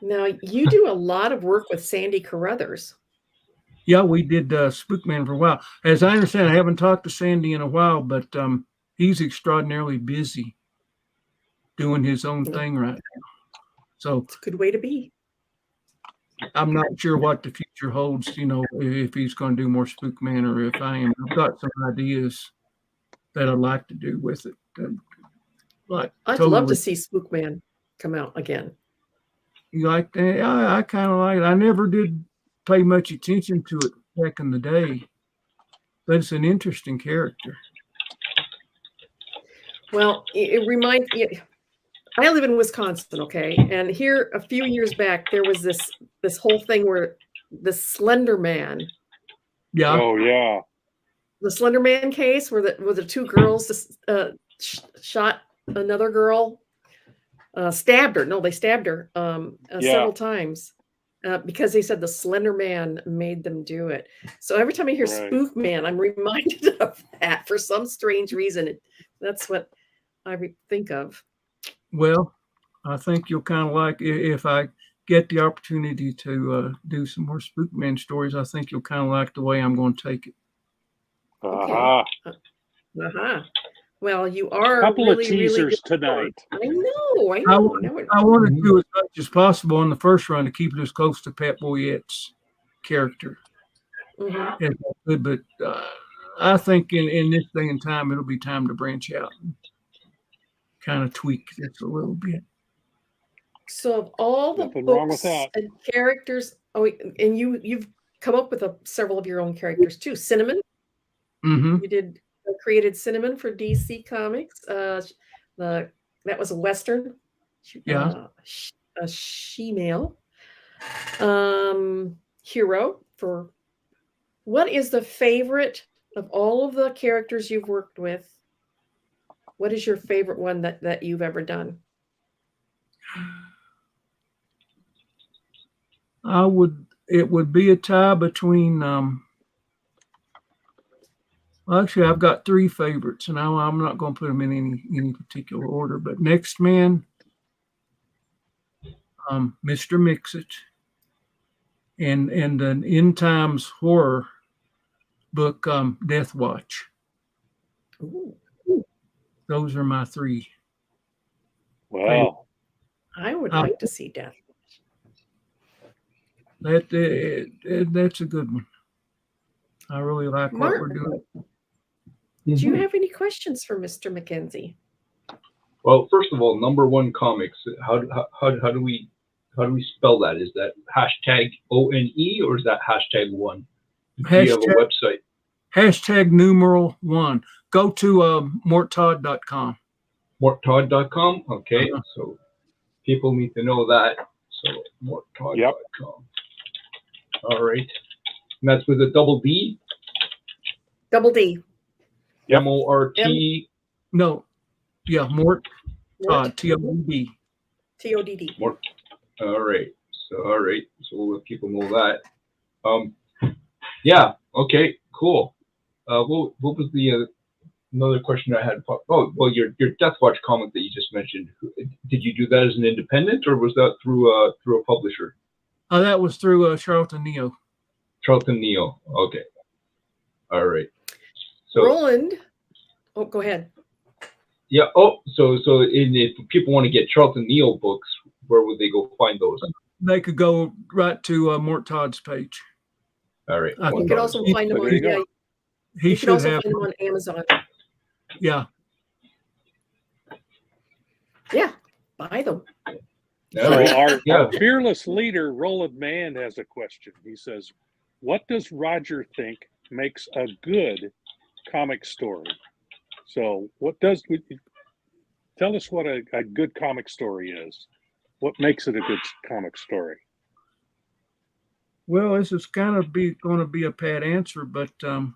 Now you do a lot of work with Sandy Carruthers. Yeah, we did Spookman for a while. As I understand, I haven't talked to Sandy in a while, but he's extraordinarily busy doing his own thing right now. So it's a good way to be. I'm not sure what the future holds, if he's going to do more Spookman or if I am. I've got some ideas that I'd like to do with it. I'd love to see Spookman come out again. You like that? I kind of like it. I never did pay much attention to it back in the day, but it's an interesting character. Well, it reminds me. I live in Wisconsin, okay, and here a few years back there was this whole thing where the Slender Man. Yeah. Oh yeah. The Slender Man case where the two girls shot another girl, stabbed her. No, they stabbed her several times because they said the Slender Man made them do it. So every time I hear Spook Man, I'm reminded of that for some strange reason. That's what I think of. Well, I think you'll kind of like if I get the opportunity to do some more Spookman stories. I think you'll kind of like the way I'm going to take it. Uh-huh. Uh-huh. Well, you are a couple really, of teasers really tonight. I know. I want to do as much as possible in the first run to keep it as close to Pat Boyette's character as I could. But I think in this day and time, it'll be time to branch out and kind of tweak this a little bit. So of all the Nothing wrong with books that. and characters, and you've come up with several of your own characters too. Cinnamon. Mm-hmm. You created Cinnamon for DC Comics. That was a Western. Yeah. A she-male. Hero for. What is the favorite of all of the characters you've worked with? What is your favorite one that you've ever done? It would be a tie between actually I've got three favorites, and I'm not going to put them in any particular order, but Next Man, Mr. Mix-It, and an End Times horror book, Death Watch. Ooh. Those are my three. Wow. I would like to see Death. That's a good one. I really like what we're doing. Do you have any questions for Mr. McKenzie? Well, first of all, number one comics. How do we spell that? Is that #ONE or is that #1? Do you have a website? #numeral1. Go to morttodd.com. Morttodd.com. Okay, so people need to know that. So morttodd.com. Yep. All right. And that's with a double D? Double D. Yep. M-O-R-T. No. Yeah, Mort Todd. Mort. T-O-D-D. T-O-D-D. Mort. All right. So we'll let people know that. Yeah. Okay. Cool. What was the another question I had? Oh, well, your Death Watch comic that you just mentioned. Did you do that as an independent, or was that through a publisher? That was through Charlton Neo. Charlton Neo. Okay. All right. So Roland. Oh, go ahead. yeah. Oh, so if people want to get Charlton Neo books, where would they go find those? They could go right to Mort Todd's page. All right. You could also find them There on, you go. yeah, He you could should also have. find them on Amazon. Yeah. Yeah, buy them. All So right. our fearless leader, Roland Mann, has a question. He says, what does Roger think makes a good comic story? So tell us what a good comic story is. What makes it a good comic story? Well, this is kind of going to be a pat answer, but I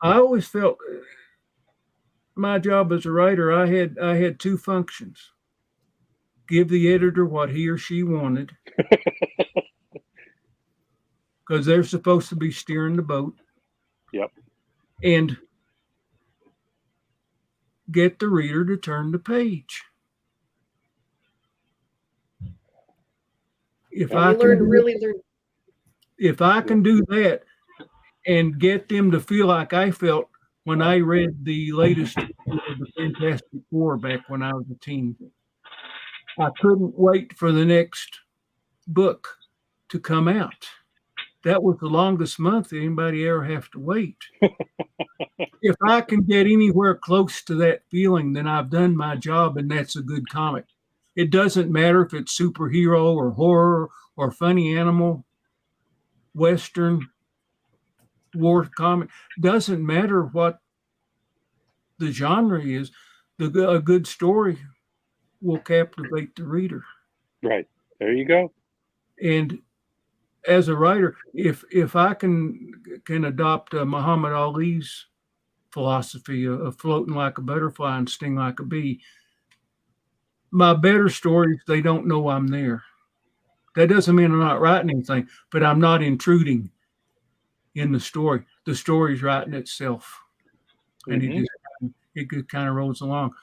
always felt my job as a writer, I had two functions. Give the editor what he or she wanted, because they're supposed to be steering the boat. Yep. And get the reader to turn the page. If I can do that and get them to feel like I felt when I read the latest of the Fantastic Four back when I was a teen, I couldn't wait for the next book to come out. That was the longest month anybody ever have to wait. If I can get anywhere close to that feeling, then I've done my job, and that's a good comic. It doesn't matter if it's superhero or horror or funny animal, Western, war comic. Doesn't matter what the genre is. A good story will captivate the reader. Right. There you go. And as a writer, if I can adopt Muhammad Ali's philosophy of floating like a butterfly and sting like a bee, my better stories, they don't know I'm there. That doesn't mean I'm not writing anything, but I'm not intruding in the story. The story's writing itself, and it just kind of rolls along.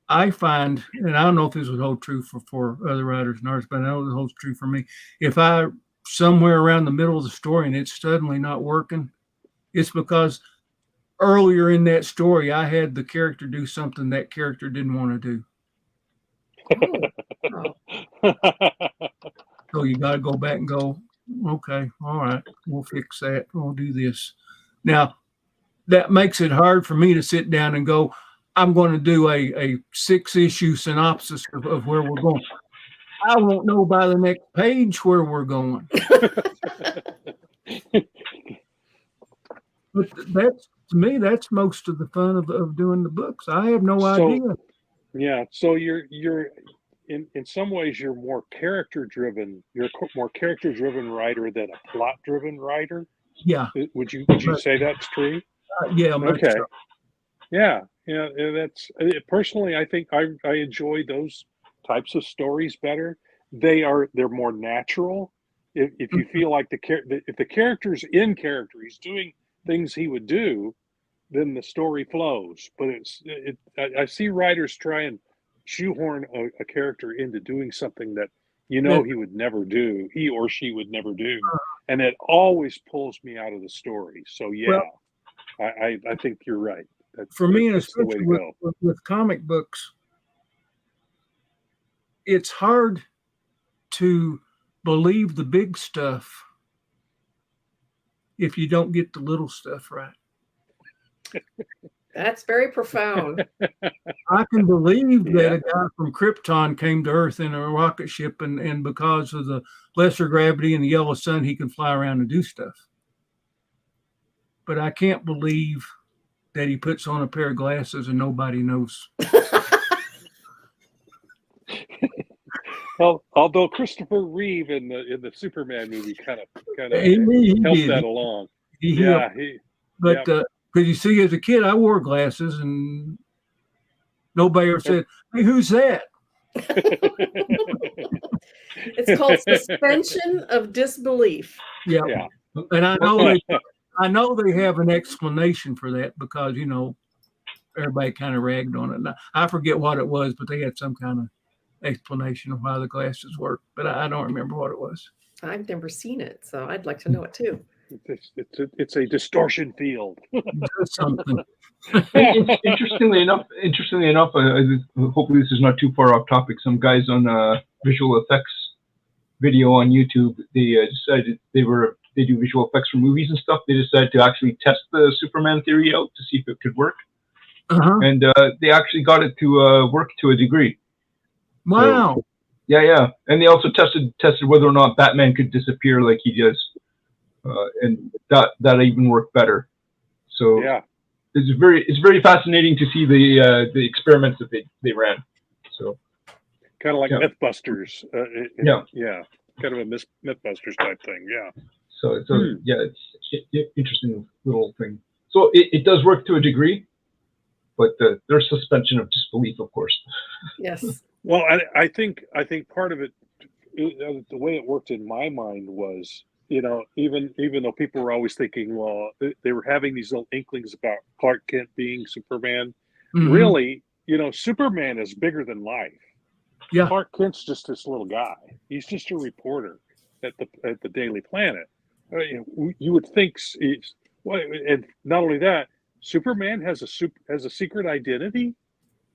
I find, and I don't know if this would hold true for other writers and artists, but I know it holds true for me. If I somewhere around the middle of the story and it's suddenly not working, it's because earlier in that story I had the character do something that character didn't want to do. So you got to go back and go, okay, all right, we'll fix that. We'll do this. Now, that makes it hard for me to sit down and go, I'm going to do a 6-issue synopsis of where we're going. I won't know by the next page where we're going. But that's, to me, that's most of the fun of doing the books. I have no idea. Yeah. So you're in some ways you're more character driven. You're a more character driven writer than a plot driven writer. Yeah. Would you say that's true? Yeah. Okay. So. Yeah. Yeah. That's personally, I think I enjoy those types of stories better. They're more natural. If you feel like if the character's in character, he's doing things he would do, then the story flows. But I see writers try and shoehorn a character into doing something that he would never do, he or she would never do, and it always pulls me out of the story. So yeah, well, I think you're right. For me, and especially with comic books, it's hard to believe the big stuff if you don't get the little stuff right. That's very profound. I can believe that a guy from Krypton came to Earth in a rocket ship, and because of the lesser gravity and the yellow sun, he can fly around and do stuff. But I can't believe that he puts on a pair of glasses and nobody knows. Well, although Christopher Reeve in the Superman movie kind of He helped did. that along. He Yeah, helped. But because you see, as a kid, I wore glasses and nobody ever said, "Hey, who's that?" It's called suspension of disbelief. Yeah. Yeah. And I know they have an explanation for that because, you know, everybody kind of ragged on it. And I forget what it was, but they had some kind of explanation of how the glasses work, but I don't remember what it was. I've never seen it, so I'd like to know it too. It's a distortion field. That's something. Interestingly enough, hopefully this is not too far off topic. Some guys on visual effects video on YouTube, they decided they do visual effects for movies and stuff. They decided to actually test the Superman theory out to see if it could work, and they actually got it to work to a degree. Wow. So, yeah, and they also tested whether or not Batman could disappear like he does, and that even worked better. So yeah, it's very fascinating to see the experiments that they ran. So kind of like MythBusters. Yeah, kind of a MythBusters type thing. Yeah. So it's interesting little thing. So it does work to a degree, but there's suspension of disbelief, of course. Yes. Well, I think part of it, the way it worked in my mind was, you know, even though people were always thinking, well, they were having these little inklings about Clark Kent being Superman. Mm-hmm. Really, you know, Superman is bigger than life. Yeah. Clark Kent's just this little guy. He's just a reporter at the Daily Planet. You would think, and not only that, Superman has a secret identity.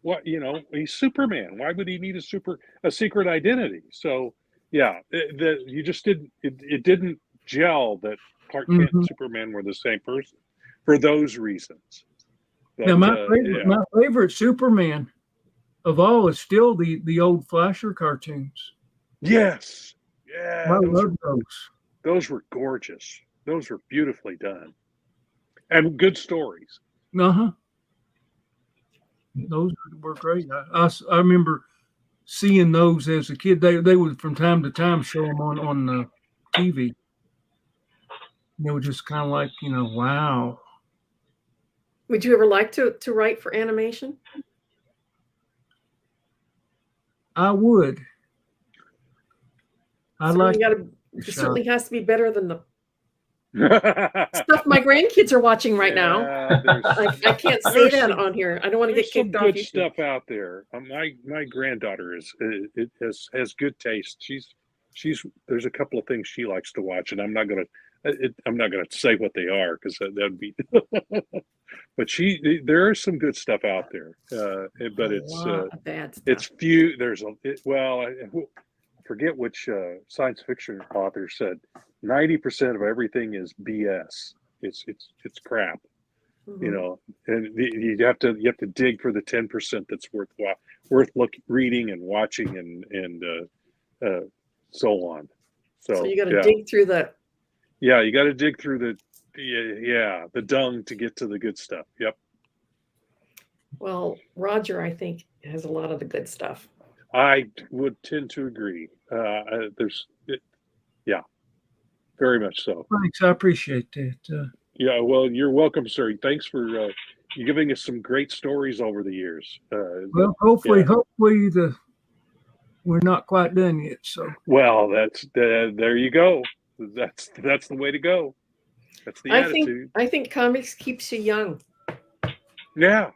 What, you know, he's Superman. Why would he need a secret identity? So yeah, you just it didn't gel that Clark Kent and Superman were the same person for those reasons. But, now my favorite Superman of all is still the old Flasher cartoons. Yes, yeah, I love those. Those were gorgeous. Those were beautifully done, and good stories. Those were great. I remember seeing those as a kid. They would from time to time show them on the TV. And they were just kind of like, you know, wow. Would you ever like to write for animation? I would. It certainly has to be better than the stuff my grandkids are watching right now. I can't say that on here. I don't want to get kicked off. There's some good stuff out there. My granddaughter has good taste. There's a couple of things she likes to watch, and I'm not gonna say what they are because that'd be. But there is some good stuff out there, but it's few. I forget which science fiction author said 90% of everything is BS. It's crap, you know. And you have to dig for the 10% that's worth reading and watching and so on. So you got to dig through that. Yeah, you got to dig through the dung to get to the good stuff. Yep. Well, Roger, I think, has a lot of the good stuff. I would tend to agree. Very much so. Thanks, I appreciate that. Yeah, well, you're welcome, sir. Thanks for giving us some great stories over the years. Well, hopefully, we're not quite done yet. So. Well, there you go. That's the way to go. That's the attitude. I think comics keeps you young. Yeah.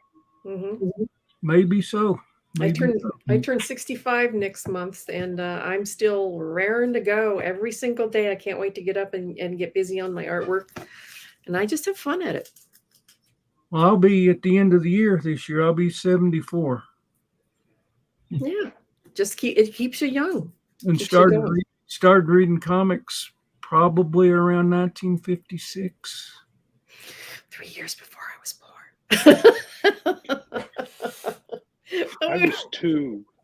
Maybe so. I turn 65 next month, and I'm still raring to go every single day. I can't wait to get up and get busy on my artwork, and I just have fun at it. Well, I'll be at the end of the year this year. I'll be 74. Yeah, it keeps you young. And started reading comics probably around 1956. 3 years before I was born.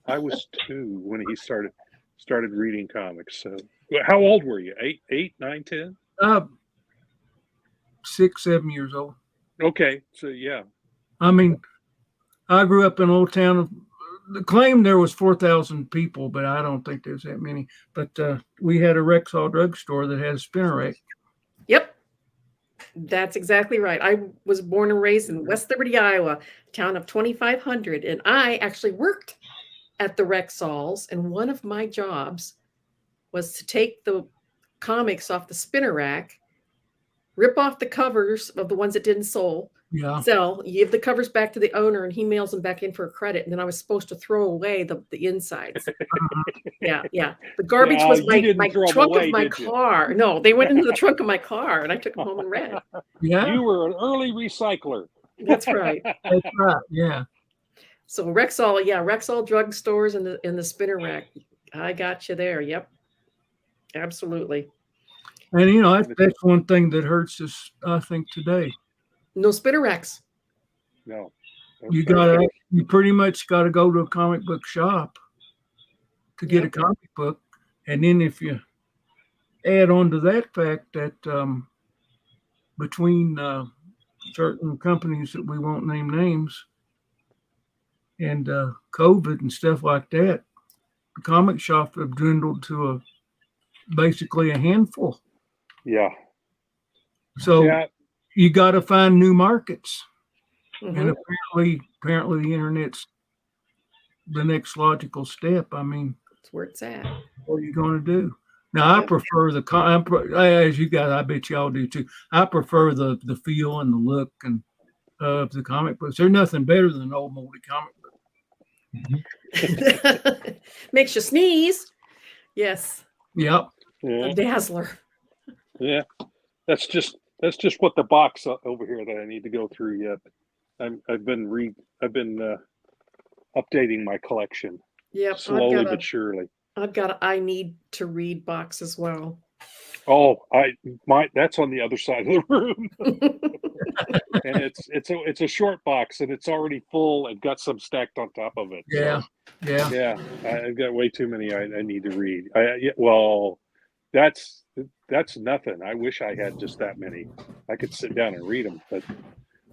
I was two when he started reading comics. So, how old were you? 8, 9, 10? 6, 7 years old. Okay, so yeah. I mean, I grew up in a little town of. The claim there was 4,000 people, but I don't think there's that many. But we had a Rexall drugstore that had a spinner rack. Yep. That's exactly right. I was born and raised in West Liberty, Iowa, town of 2,500. And I actually worked at the Rexalls. And one of my jobs was to take the comics off the spinner rack, rip off the covers of the ones that didn't sell, you give the covers back to the owner, and he mails them back in for a credit. And then I was supposed to throw away the insides. Yeah. The garbage was my trunk of my car. No, they went into the trunk of my car, and I took them home and read. Yeah, You were an early recycler. That's right. That's right. Yeah. So Rexall drugstores and the spinner rack. I got you there. Yep. Absolutely. And that's one thing that hurts us, I think, today. No spinner racks. No. You pretty much got to go to a comic book shop to get a comic book, and then if you add on to that fact that between certain companies that we won't name names and COVID and stuff like that, the comic shops have dwindled to basically a handful. Yeah. So you got to find new markets. Mm-hmm. And apparently the internet's the next logical step. I mean, that's where it's at. What are you going to do? Now, I prefer as you guys, I bet y'all do too. I prefer the feel and the look and of the comic books. There's nothing better than an old moldy comic book. Makes you sneeze. Yes. Yep. A dazzler. Yeah. That's just what the box over here that I need to go through yet. I've been updating my collection. Yep. Slowly but surely. I've got I need to read box as well. Oh, that's on the other side of the room. And it's a short box, and it's already full and got some stacked on top of it. Yeah. So, yeah. I've got way too many I need to read. That's nothing. I wish I had just that many. I could sit down and read them. But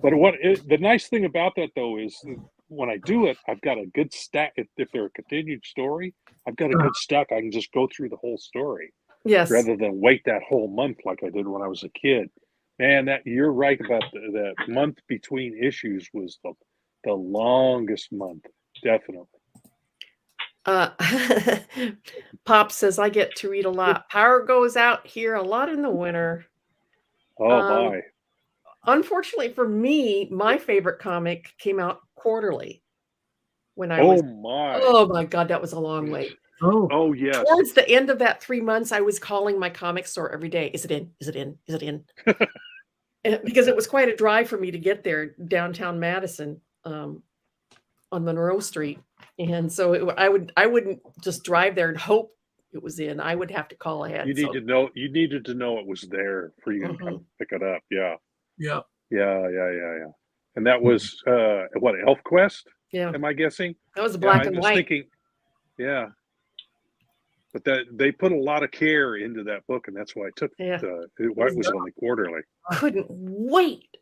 the nice thing about that though is when I do it, I've got a good stack. If they're a continued story, I've got a good stack. I can just go through the whole story. Yes. Rather than wait that whole month like I did when I was a kid. Man, you're right about that month between issues was the longest month, definitely. Pop says I get to read a lot. Power goes out here a lot in the winter. Oh my. Unfortunately for me, my favorite comic came out quarterly when I Oh my God, that was a long wait. Oh yes. Towards the end of that 3 months, I was calling my comic store every day. Is it in? Is it in? Is it in? Because it was quite a drive for me to get there, downtown Madison, on Monroe Street. And so I wouldn't just drive there and hope it was in. I would have to call ahead. You needed to know it was there for you to come pick it up. Yeah. Yeah. Yeah. And that was ElfQuest? Yeah. Am I guessing? That was black and white. Thinking, yeah. But they put a lot of care into that book, and that's why I took it was only quarterly. Couldn't wait.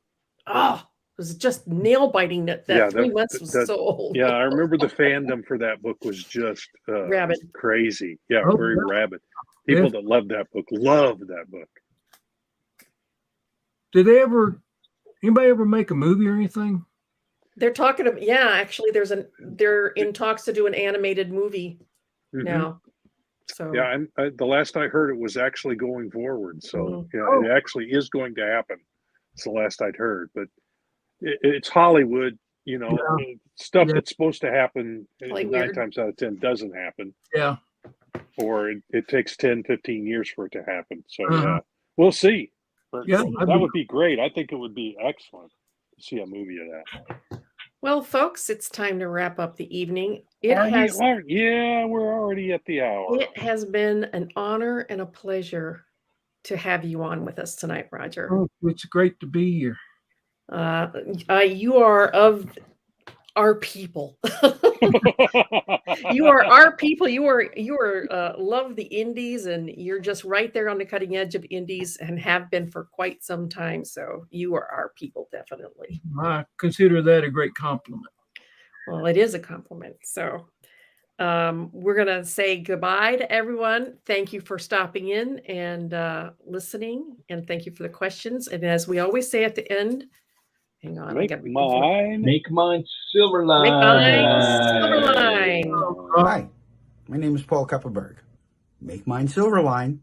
Oh, it was just nail biting that 3 months was so old. Yeah, I remember the fandom for that book was just rabid, crazy. Yeah, very rabid. People that loved that book loved that book. Did anybody ever make a movie or anything? They're talking about actually they're in talks to do an animated movie now. So yeah, the last I heard it was actually going forward. So it actually is going to happen. It's the last I'd heard, but it's Hollywood, stuff that's supposed to happen 9 times out of 10 doesn't happen. Yeah. Or it takes 10, 15 years for it to happen. So we'll see. But that would be great. I think it would be excellent to see a movie of that. Well, folks, it's time to wrap up the evening. We're already at the hour. It has been an honor and a pleasure to have you on with us tonight, Roger. Oh, it's great to be here. You are of our people. You are our people. You are love the indies, and you're just right there on the cutting edge of indies and have been for quite some time. So you are our people, definitely. I consider that a great compliment. Well, it is a compliment. So we're going to say goodbye to everyone. Thank you for stopping in and listening. And thank you for the questions. And as we always say at the end, hang on. Make mine. Make mine Silverline. Make mine Silverline. Hi, my name is Paul Kupperberg. Make mine Silverline.